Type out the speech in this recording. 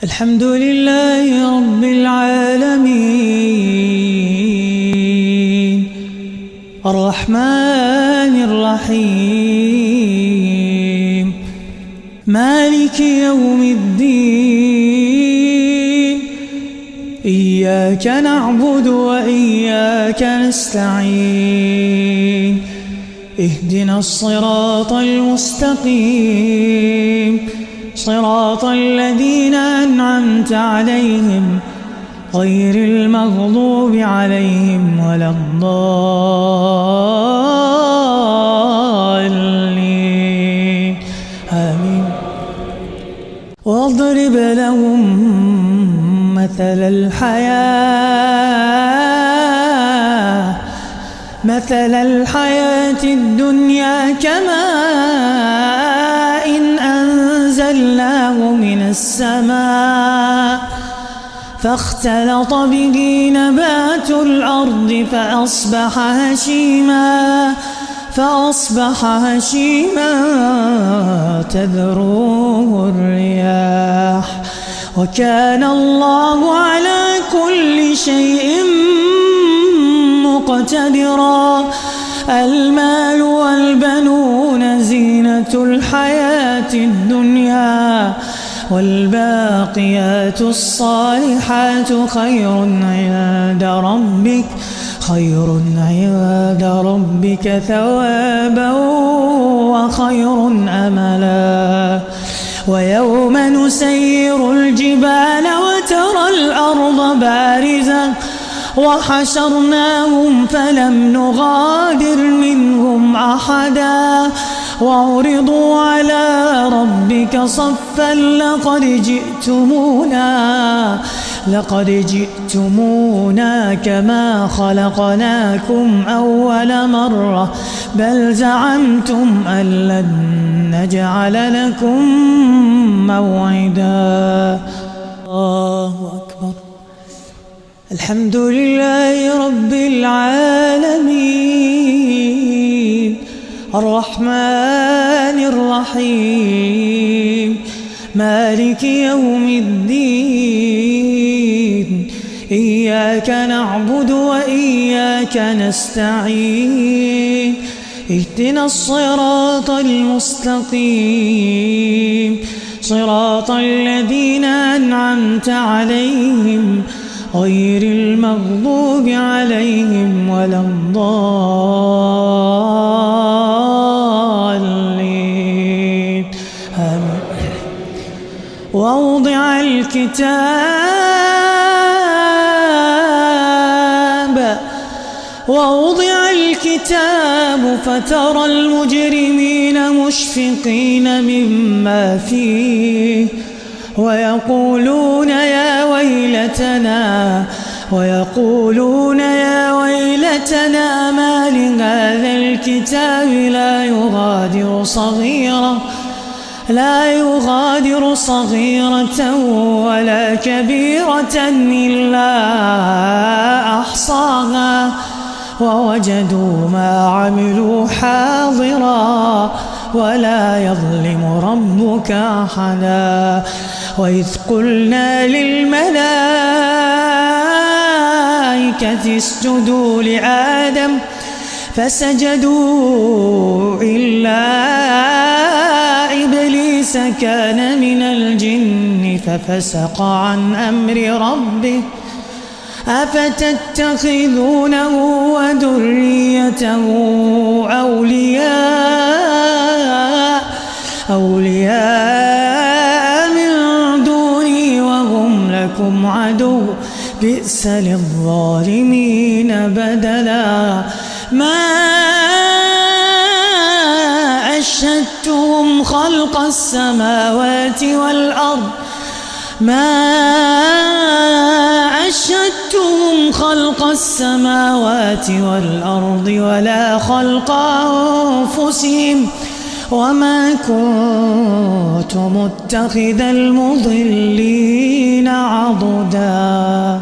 الحمد لله رب العالمين الرحمن الرحيم مالك يوم الدين إياك نعبد وإياك نستعين اهدنا الصراط المستقيم صراط الذين أنعمت عليهم غير المغضوب عليهم ولا الضالين آمين. واضرب لهم مثل الحياة الدنيا كماء أنزلناه من السماء فاختلط به نبات الأرض فأصبح هشيما تذروه الرياح وكان الله على كل شيء مقتدرا. المال والبنون زينة الحياة الدنيا والباقيات الصالحات خير عند ربك ثوابا وخير أملا. ويوم نسير الجبال وترى الأرض بارزة وحشرناهم فلم نغادر منهم أحدا وعرضوا على ربك صفا لقد جئتمونا كما خلقناكم أول مرة بل زعمتم أن لن نجعل لكم موعدا. الله أكبر. الحمد لله رب العالمين الرحمن الرحيم مالك يوم الدين إياك نعبد وإياك نستعين اهدنا الصراط المستقيم صراط الذين أنعمت عليهم غير المغضوب عليهم ولا الضالين آمين. ووضع الكتاب فترى المجرمين مشفقين مما فيه ويقولون يا ويلتنا ما لهذا الكتاب لا يغادر صغيرة ولا كبيرة إلا أحصاها ووجدوا ما عملوا حاضرا ولا يظلم ربك أحدا. وإذ قلنا للملائكة اسجدوا لآدم فسجدوا إلا إبليس كان من الجن ففسق عن أمر ربه أفتتخذونه وذريته أولياء من دوني وهم لكم عدو بئس للظالمين بدلا. ما أشهدتهم خلق السماوات والأرض ولا خلق أنفسهم وما كنت متخذ المضلين عضدا.